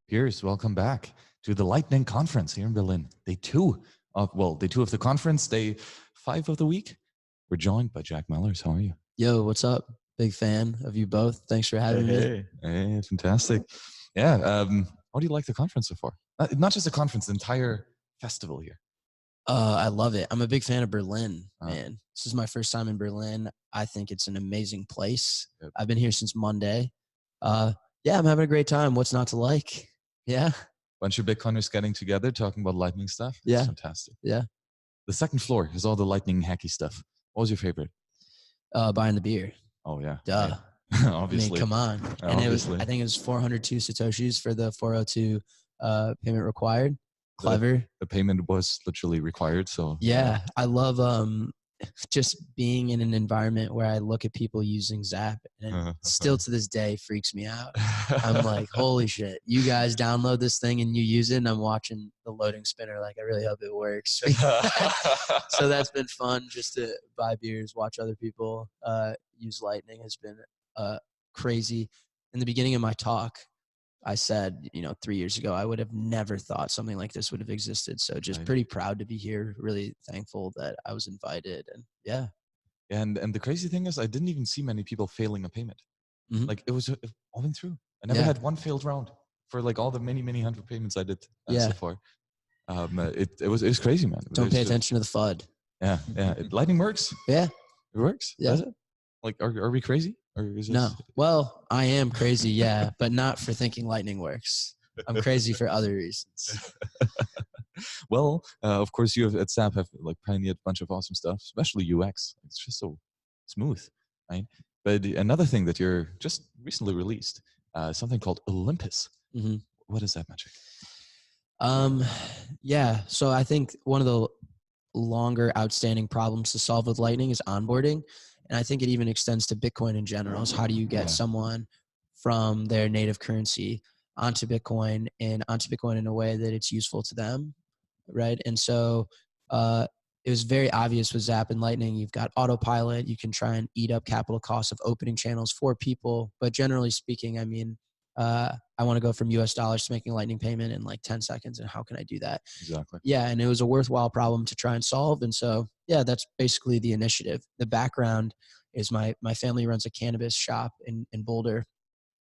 Piers, welcome back to the Lightning Conference here in Berlin. Day two of the conference, day 5 of the week. We're joined by Jack Mellers. How are you? Yo, what's up? Big fan of you both. Thanks for having me. Hey, fantastic. Yeah. How do you like the conference so far? Not just the conference, the entire festival here. I love it. I'm a big fan of Berlin, man. This is my first time in Berlin. I think it's an amazing place. Yep. I've been here since Monday. Yeah, I'm having a great time. What's not to like? Yeah. Bunch of Bitcoiners getting together, talking about Lightning stuff. Yeah. It's fantastic. Yeah. The second floor is all the Lightning hacky stuff. What was your favorite? Buying the beer. Oh, yeah. Duh. Right. Obviously. I mean, come on. And Obviously. I think it was 402 Satoshis for the 402 payment required. Clever. The payment was literally required. So yeah, I love just being in an environment where I look at people using Zap, and it still to this day freaks me out. I'm like, holy shit, you guys download this thing and you use it, and I'm watching the loading spinner like, I really hope it works. So that's been fun, just to buy beers, watch other people use Lightning has been crazy. In the beginning of my talk, I said, 3 years ago, I would have never thought something like this would have existed. So just pretty proud to be here. Really thankful that I was invited. And yeah. And the crazy thing is, I didn't even see many people failing a payment. Mm-hmm. Like it all went through. I never had one failed round for like all the many hundred payments I did so far. It was crazy, man. Don't pay attention to the FUD. Yeah. Lightning works. Yeah. It works. Yeah. Does it? Like, are we crazy? Or is no. Well, I am crazy, yeah, but not for thinking Lightning works. I'm crazy for other reasons. Well, of course, you at Zap have like pioneered a bunch of awesome stuff, especially UX. It's just so smooth, right? But another thing that you're just recently released, something called Olympus. Mm-hmm. What is that magic? Yeah. So I think one of the longer outstanding problems to solve with Lightning is onboarding. And I think it even extends to Bitcoin in general. Is how do you get someone from their native currency onto Bitcoin in a way that it's useful to them, right? And so it was very obvious with Zap and Lightning. You've got autopilot. You can try and eat up capital costs of opening channels for people. But generally speaking, I mean, I want to go from US dollars to making a Lightning payment in like 10 seconds. And how can I do that? Exactly. Yeah. And it was a worthwhile problem to try and solve. And so, yeah, that's basically the initiative. The background is my family runs a cannabis shop in Boulder,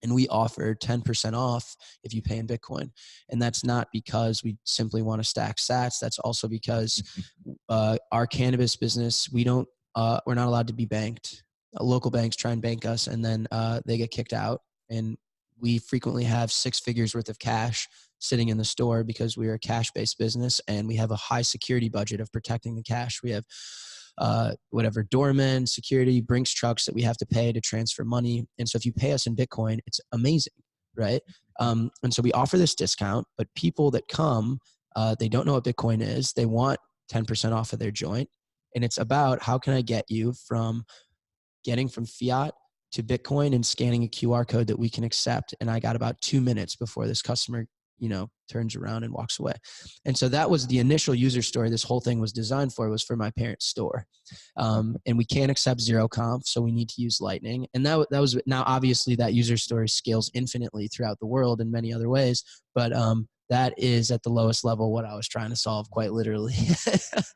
and we offer 10% off if you pay in Bitcoin. And that's not because we simply want to stack sats. That's also because our cannabis business, we're not allowed to be banked. Local banks try and bank us, and then they get kicked out. And we frequently have 6 figures worth of cash sitting in the store because we are a cash-based business, and we have a high security budget of protecting the cash. We have doorman security, Brinks trucks that we have to pay to transfer money. And so if you pay us in Bitcoin, it's amazing, right? And so we offer this discount, but people that come, they don't know what Bitcoin is. They want 10% off of their joint. And it's about how can I get you from getting from fiat to Bitcoin and scanning a QR code that we can accept. And I got about 2 minutes before this customer turns around and walks away. And so that was the initial user story this whole thing was designed for, was for my parents' store. And we can't accept zero conf, so we need to use Lightning. And that was, now obviously that user story scales infinitely throughout the world in many other ways, but that is at the lowest level what I was trying to solve, quite literally.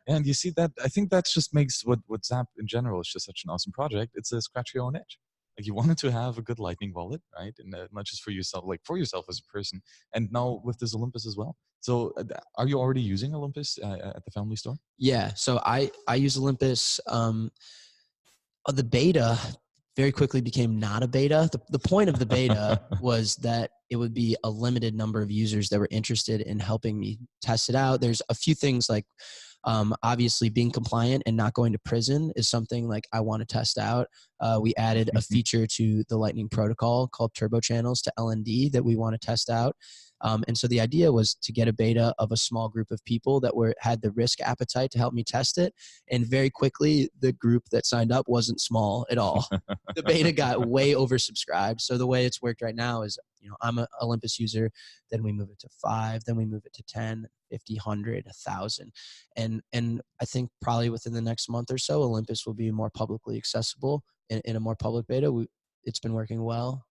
And you see that, I think that just makes what Zap in general is just such an awesome project. It's a scratch your own itch. Like you wanted to have a good Lightning wallet, right? And not just for yourself, like for yourself as a person. And now with this Olympus as well. So are you already using Olympus at the family store? Yeah. So I use Olympus. The beta very quickly became not a beta. The point of the beta was that it would be a limited number of users that were interested in helping me test it out. There's a few things like, obviously being compliant and not going to prison is something like I want to test out. We added a feature to the Lightning protocol called turbo channels to LND that we want to test out. And so the idea was to get a beta of a small group of people that had the risk appetite to help me test it. And very quickly, the group that signed up wasn't small at all. The beta got way oversubscribed. So the way it's worked right now is, I'm an Olympus user, then we move it to 5, then we move it to 10, 50, 100, 1,000. And I think probably within the next month or so, Olympus will be more publicly accessible in a more public beta. It's been working well.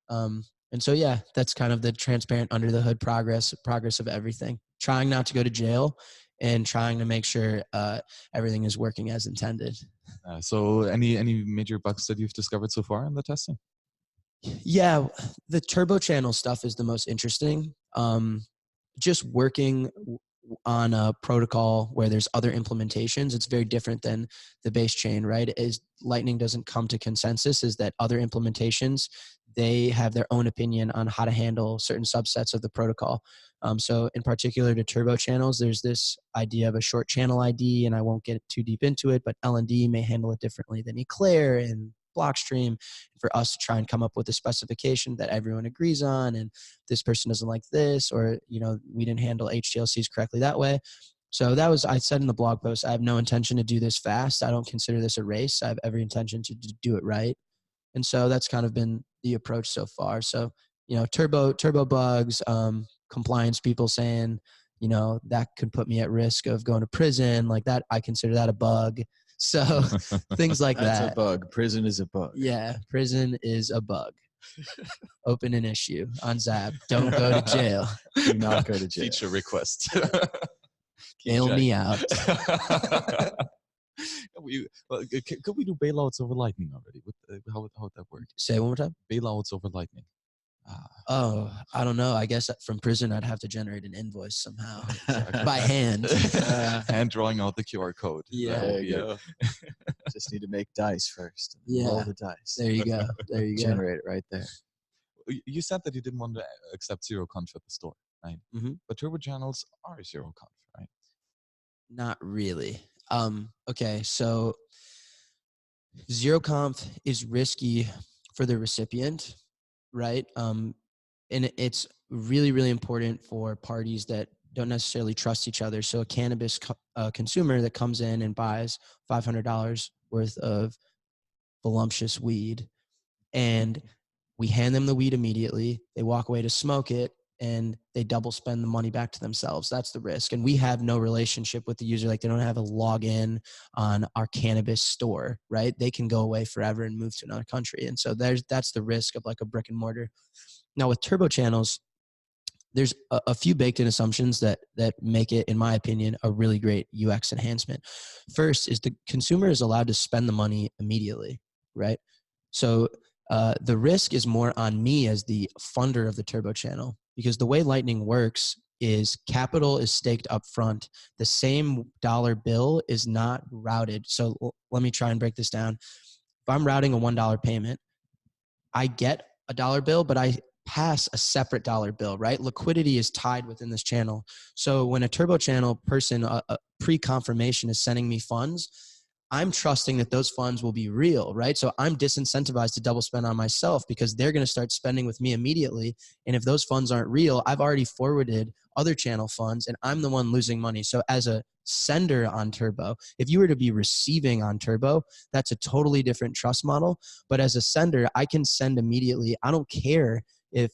And so, yeah, that's kind of the transparent under the hood progress of everything. Trying not to go to jail and trying to make sure everything is working as intended. So any major bugs that you've discovered so far in the testing? Yeah, the turbo channel stuff is the most interesting. Just working on a protocol where there's other implementations, it's very different than the base chain, right? Is Lightning doesn't come to consensus, is that other implementations, they have their own opinion on how to handle certain subsets of the protocol. So in particular to turbo channels, there's this idea of a short channel ID, and I won't get too deep into it, but LND may handle it differently than Eclair and Blockstream. For us to try and come up with a specification that everyone agrees on, and this person doesn't like this, or we didn't handle HTLCs correctly that way. So that was, I said in the blog post, I have no intention to do this fast. I don't consider this a race. I have every intention to do it right. And so that's kind of been the approach so far. So, turbo bugs, compliance people saying, that could put me at risk of going to prison, like that. I consider that a bug. So things like That's that. a bug. Prison is a bug. Yeah, prison is a bug. Open an issue on Zap. Don't go to jail. Do not go to jail. Feature request. Bail me out. Could we do bailouts over Lightning already? How would that work? Say it one more time. Bailouts over Lightning. Oh, I don't know. I guess from prison, I'd have to generate an invoice somehow by hand. Hand drawing out the QR code. Yeah. There you go. Just need to make dice first. Yeah. Roll the dice. There you go. There you go. Generate it right there. You said that you didn't want to accept zero conf at the store, right? Mm-hmm. But turbo channels are zero conf, right? Not really. Okay, so zero conf is risky for the recipient, right? And it's really, really important for parties that don't necessarily trust each other. So a cannabis consumer that comes in and buys $500 worth of voluptuous weed, and we hand them the weed immediately. They walk away to smoke it, and they double spend the money back to themselves. That's the risk. And we have no relationship with the user. Like, they don't have a login on our cannabis store, right? They can go away forever and move to another country. And so that's the risk of like a brick and mortar. Now with turbo channels, there's a few baked in assumptions that make it, in my opinion, a really great UX enhancement. First is the consumer is allowed to spend the money immediately, right? So the risk is more on me as the funder of the turbo channel, because the way Lightning works is capital is staked up front. The same dollar bill is not routed. So let me try and break this down. If I'm routing a $1 payment, I get a dollar bill, but I pass a separate dollar bill, right? Liquidity is tied within this channel. So when a turbo channel person, a pre-confirmation is sending me funds, I'm trusting that those funds will be real, right? So I'm disincentivized to double spend on myself because they're going to start spending with me immediately. And if those funds aren't real, I've already forwarded other channel funds and I'm the one losing money. So as a sender on Turbo, if you were to be receiving on Turbo, that's a totally different trust model. But as a sender, I can send immediately. I don't care if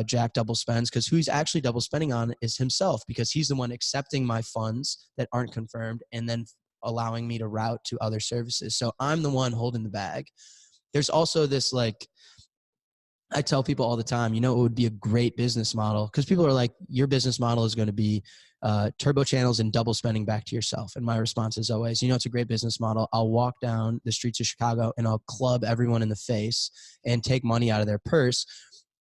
Jack double spends, because who's actually double spending on is himself, because he's the one accepting my funds that aren't confirmed and then allowing me to route to other services. So I'm the one holding the bag. There's also this, like, I tell people all the time, it would be a great business model, because people are like, your business model is going to be turbo channels and double spending back to yourself. And my response is always, it's a great business model. I'll walk down the streets of Chicago and I'll club everyone in the face and take money out of their purse.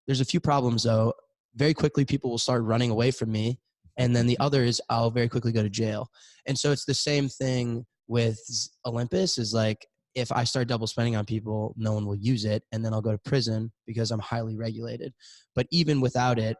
There's a few problems though. Very quickly, people will start running away from me. And then the other is I'll very quickly go to jail. And so it's the same thing with Olympus, is like, if I start double spending on people, no one will use it. And then I'll go to prison because I'm highly regulated. But even without it,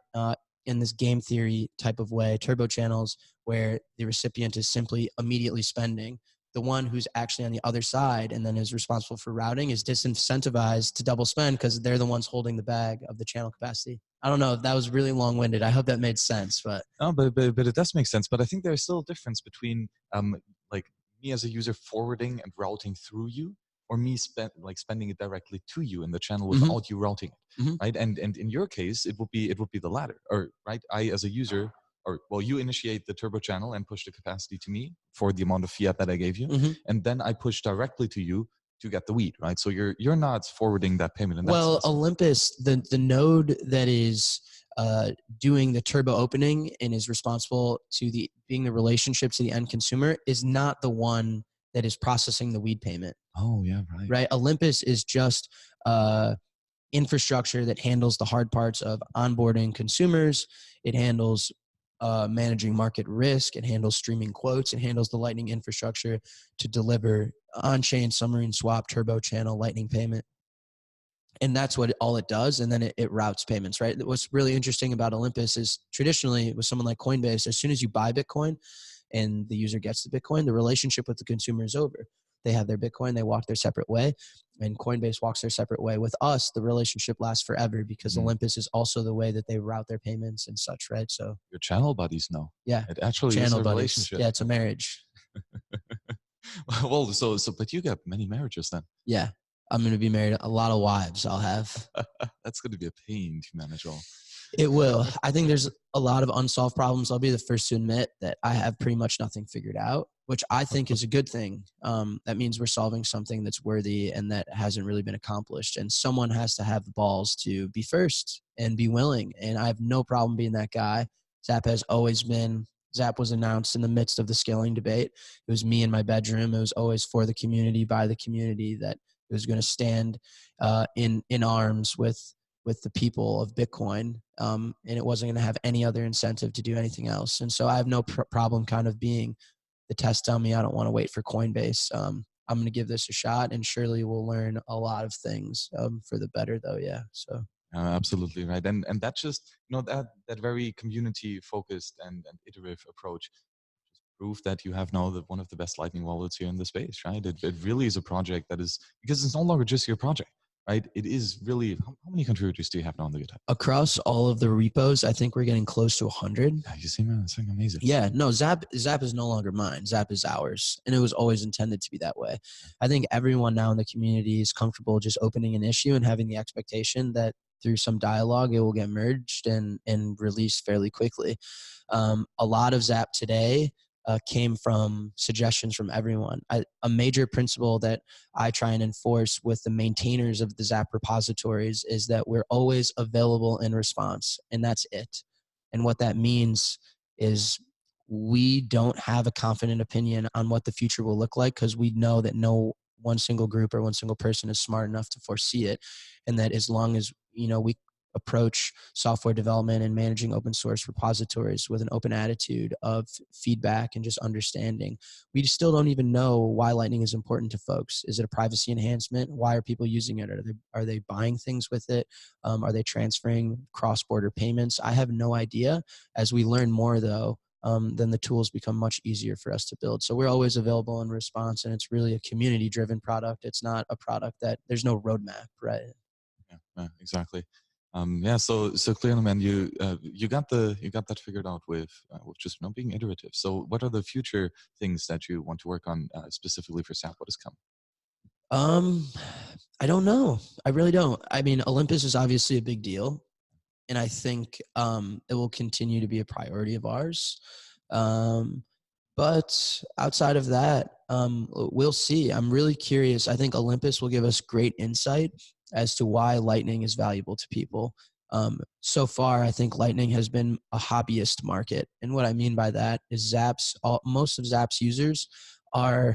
in this game theory type of way, turbo channels where the recipient is simply immediately spending, the one who's actually on the other side and then is responsible for routing is disincentivized to double spend because they're the ones holding the bag of the channel capacity. I don't know if that was really long-winded. I hope that made sense, but no, but it does make sense. But I think there's still a difference between like me as a user forwarding and routing through you, or me spending it directly to you in the channel without you routing it, right? And in your case, it would be the latter, or right? I as a user, you initiate the turbo channel and push the capacity to me for the amount of fiat that I gave you, and then I push directly to you to get the weed, right? So you're not forwarding that payment in that Well, sense. Olympus, the node that is doing the turbo opening and is responsible to being the relationship to the end consumer is not the one that is processing the weed payment. Oh yeah, right. Right. Olympus is just infrastructure that handles the hard parts of onboarding consumers. It handles managing market risk. It handles streaming quotes. It handles the Lightning infrastructure to deliver on-chain submarine swap, turbo channel, Lightning payment. And that's what all it does. And then it routes payments, right? What's really interesting about Olympus is traditionally with someone like Coinbase, as soon as you buy Bitcoin and the user gets the Bitcoin, the relationship with the consumer is over. They have their Bitcoin, they walk their separate way, and Coinbase walks their separate way. With us, the relationship lasts forever because Olympus is also the way that they route their payments and such, right? So your channel buddies know. Yeah. It actually Channel is a buddies. relationship. Yeah, it's a marriage. Well, but you got many marriages then. Yeah. I'm going to be married. A lot of wives I'll have. That's going to be a pain to manage all. It will. I think there's a lot of unsolved problems. I'll be the first to admit that I have pretty much nothing figured out, which I think is a good thing. That means we're solving something that's worthy and that hasn't really been accomplished. And someone has to have the balls to be first and be willing. And I have no problem being that guy. Zap has always been. Zap was announced in the midst of the scaling debate. It was me in my bedroom. It was always for the community, by the community, that it was going to stand in arms with the people of Bitcoin, and it wasn't going to have any other incentive to do anything else. And so I have no problem kind of being the test dummy. I don't want to wait for Coinbase. I'm going to give this a shot, and surely we'll learn a lot of things for the better, though. Yeah. So. Absolutely right, and that's just that very community focused and iterative approach just prove that you have now one of the best Lightning wallets here in the space, right? It really is a project that is, because it's no longer just your project. Right, it is really. How many contributors do you have now on the GitHub? Across all of the repos, I think we're getting close to 100. Yeah, you see, man, it's amazing. Yeah, no, Zap is no longer mine. Zap is ours, and it was always intended to be that way. I think everyone now in the community is comfortable just opening an issue and having the expectation that through some dialogue it will get merged and released fairly quickly. A lot of Zap today came from suggestions from everyone. A major principle that I try and enforce with the maintainers of the Zap repositories is that we're always available in response, and that's it. And what that means is we don't have a confident opinion on what the future will look like because we know that no one single group or one single person is smart enough to foresee it. And that as long as, we approach software development and managing open source repositories with an open attitude of feedback and just understanding. We still don't even know why Lightning is important to folks. Is it a privacy enhancement? Why are people using it? Are they buying things with it? Are they transferring cross-border payments? I have no idea. As we learn more though, then the tools become much easier for us to build. So we're always available in response, and it's really a community-driven product. It's not a product that there's no roadmap, right? Yeah, exactly. So clearly, man, you got that figured out with just being iterative. So, what are the future things that you want to work on specifically for Zap? What is coming? I don't know. I really don't. I mean, Olympus is obviously a big deal, and I think it will continue to be a priority of ours. But outside of that, we'll see. I'm really curious. I think Olympus will give us great insight as to why Lightning is valuable to people. So far, I think Lightning has been a hobbyist market. And what I mean by that is most of Zap's users are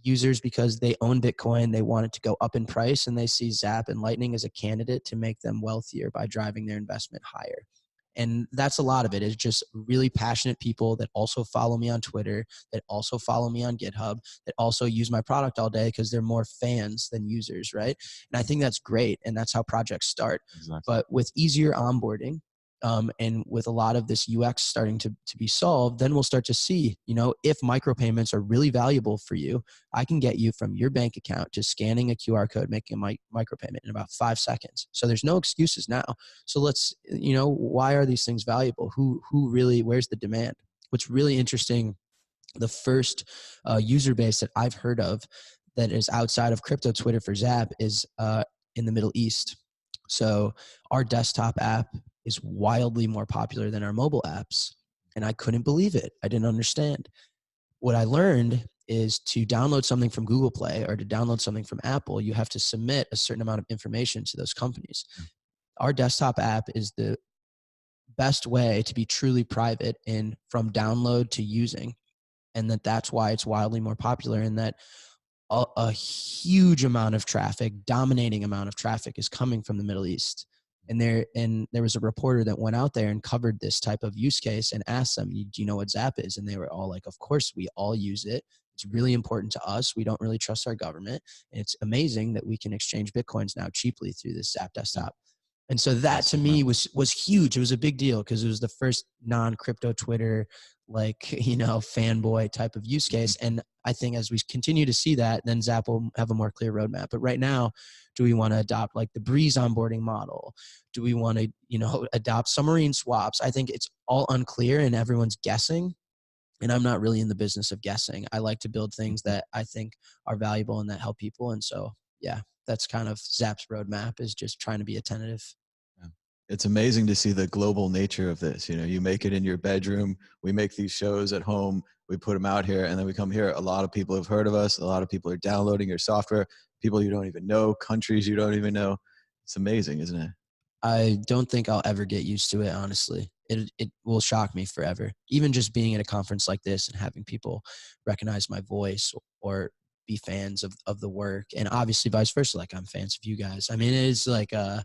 users because they own Bitcoin, they want it to go up in price, and they see Zap and Lightning as a candidate to make them wealthier by driving their investment higher. And that's a lot of it. It's just really passionate people that also follow me on Twitter, that also follow me on GitHub, that also use my product all day because they're more fans than users, right? And I think that's great, and that's how projects start. Exactly. But with easier onboarding, and with a lot of this UX starting to be solved, then we'll start to see, if micropayments are really valuable for you, I can get you from your bank account to scanning a QR code, making a micropayment in about 5 seconds. So there's no excuses now. So let's, why are these things valuable? Who really, where's the demand? What's really interesting, the first user base that I've heard of that is outside of crypto Twitter for Zap is in the Middle East. So our desktop app is wildly more popular than our mobile apps. And I couldn't believe it. I didn't understand. What I learned is to download something from Google Play or to download something from Apple, you have to submit a certain amount of information to those companies. Our desktop app is the best way to be truly private in from download to using. And that's why it's wildly more popular, and that a huge amount of traffic, dominating amount of traffic, is coming from the Middle East. And there was a reporter that went out there and covered this type of use case and asked them, do you know what Zap is? And they were all like, of course, we all use it. It's really important to us. We don't really trust our government. And it's amazing that we can exchange Bitcoins now cheaply through this Zap desktop. And so that to me was huge. It was a big deal because it was the first non-crypto Twitter, fanboy type of use case. And I think as we continue to see that, then Zap will have a more clear roadmap. But right now, do we want to adopt like the Breeze onboarding model? Do we want to, adopt submarine swaps? I think it's all unclear and everyone's guessing. And I'm not really in the business of guessing. I like to build things that I think are valuable and that help people. And so, yeah, that's kind of Zap's roadmap, is just trying to be attentive. It's amazing to see the global nature of this. You make it in your bedroom. We make these shows at home. We put them out here, and then we come here. A lot of people have heard of us. A lot of people are downloading your software. People you don't even know, countries you don't even know. It's amazing, isn't it? I don't think I'll ever get used to it, honestly. It will shock me forever. Even just being at a conference like this and having people recognize my voice or be fans of the work, and obviously vice versa. Like, I'm fans of you guys. I mean, it is like a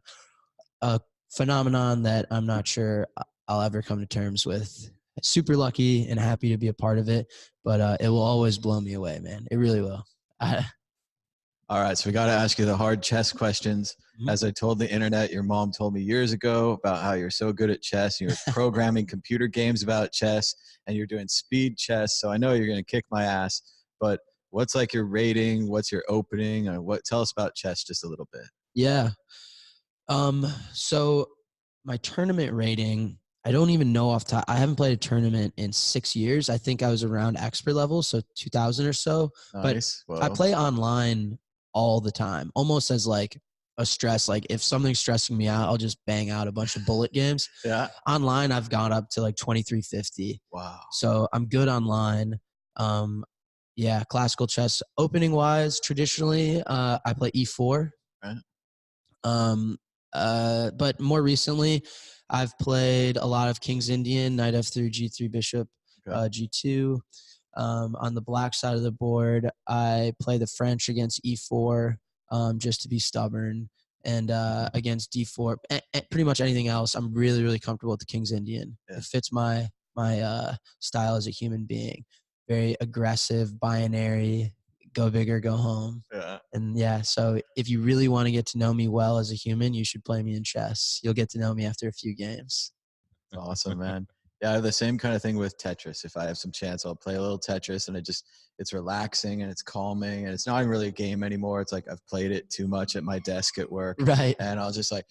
phenomenon that I'm not sure I'll ever come to terms with. Super lucky and happy to be a part of it, but it will always blow me away, man. It really will. All right, so we got to ask you the hard chess questions. As I told the internet, your mom told me years ago about how you're so good at chess. You're programming computer games about chess, and you're doing speed chess. So I know you're going to kick my ass. But what's like your rating? What's your opening? Tell us about chess just a little bit. Yeah. So my tournament rating, I don't even know off top. I haven't played a tournament in 6 years. I think I was around expert level, so 2000 or so. Nice. But I play online all the time, almost as like a stress. Like if something's stressing me out, I'll just bang out a bunch of bullet games. Yeah. Online, I've gone up to like 2350. Wow. So I'm good online. Yeah, classical chess. Opening wise, traditionally, I play E4. Right. But more recently, I've played a lot of King's Indian, Knight F3, G3, Bishop, G2. On the black side of the board, I play the French against E4, just to be stubborn, and against D4. Pretty much anything else, I'm really, really comfortable with the King's Indian. Yeah. It fits my style as a human being. Very aggressive, binary, go big or go home. Yeah. And yeah, so if you really want to get to know me well as a human, you should play me in chess. You'll get to know me after a few games. Awesome, man. Yeah, I have the same kind of thing with Tetris. If I have some chance, I'll play a little Tetris, and it's relaxing and it's calming, and it's not even really a game anymore. It's like I've played it too much at my desk at work. Right. And I'll just like,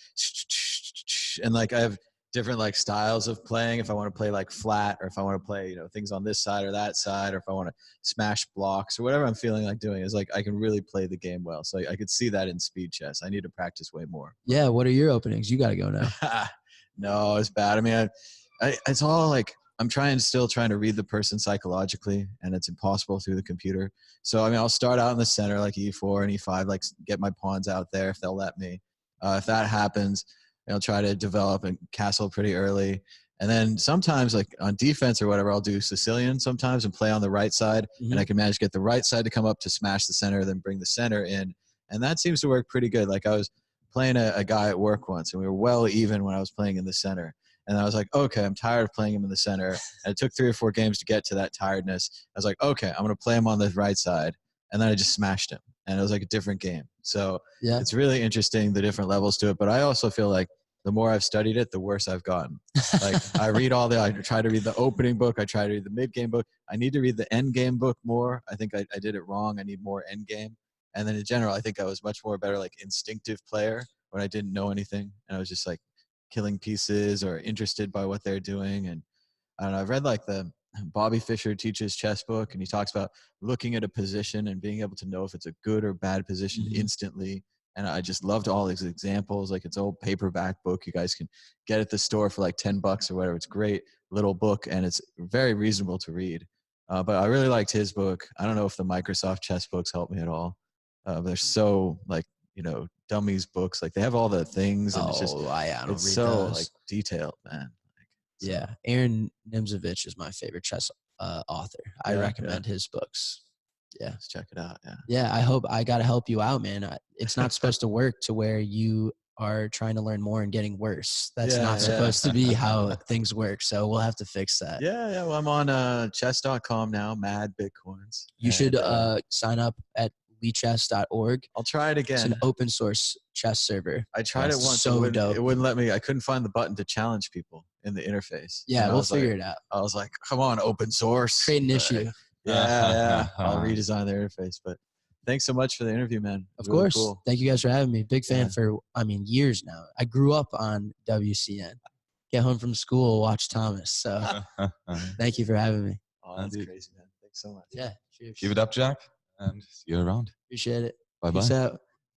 and like I have different like styles of playing. If I want to play like flat, or if I want to play, things on this side or that side, or if I want to smash blocks or whatever I'm feeling like doing, is like I can really play the game well. So I could see that in speed chess. I need to practice way more. Yeah. What are your openings? You got to go now. No, it's bad. I mean, it's all like I'm still trying to read the person psychologically, and it's impossible through the computer. So I mean, I'll start out in the center like E4 and E5, like get my pawns out there if they'll let me. If that happens, I'll try to develop a castle pretty early. And then sometimes like on defense or whatever, I'll do Sicilian sometimes and play on the right side. And I can manage to get the right side to come up to smash the center, then bring the center in. And that seems to work pretty good. Like I was playing a guy at work once, and we were well even when I was playing in the center. And I was like, okay, I'm tired of playing him in the center. And it took 3 or 4 games to get to that tiredness. I was like, okay, I'm going to play him on the right side. And then I just smashed him. And it was like a different game. So yeah, it's really interesting, the different levels to it. But I also feel like the more I've studied it, the worse I've gotten. Like I try to read the opening book. I try to read the mid-game book. I need to read the end game book more. I think I did it wrong. I need more end game. And then in general, I think I was much more better like instinctive player when I didn't know anything. And I was just like killing pieces or interested by what they're doing. And I don't know, I've read like the Bobby Fischer Teaches Chess book, and he talks about looking at a position and being able to know if it's a good or bad position instantly. And I just loved all his examples. Like it's an old paperback book you guys can get at the store for like $10 or whatever. It's a great little book, and it's very reasonable to read. But I really liked his book. I don't know if the Microsoft chess books helped me at all. They're so like, dummies books. Like they have all the things and it's just, I don't it's read so those. like detailed, man. Like, so, Yeah, Aaron Nimzovich is my favorite chess author. I Yeah, recommend his books. Yeah, let's check it out. Yeah. yeah. I got to help you out, man. It's not supposed to work to where you are trying to learn more and getting worse. That's Yeah, not supposed to be how things work. So we'll have to fix that. Yeah. Well, I'm on chess.com now, MadBitcoins. You should sign up at leechess.org. I'll try it It's again. an open source chess server. I tried it once. So it wouldn't let me. I couldn't find the button to challenge people in the interface. Yeah, we'll figure it out. I was like, come on, open source. Create an issue. Yeah. I'll redesign the interface. But thanks so much for the interview, man. Of Really course. cool. Thank you guys for having me. Big fan for, years now. I grew up on WCN. Get home from school, watch Thomas. So thank you for having me. Oh, that's crazy, man. Thanks so much. Yeah. Cheers. Keep it up, Jack, and see you around. Appreciate it. Bye-bye. Peace out.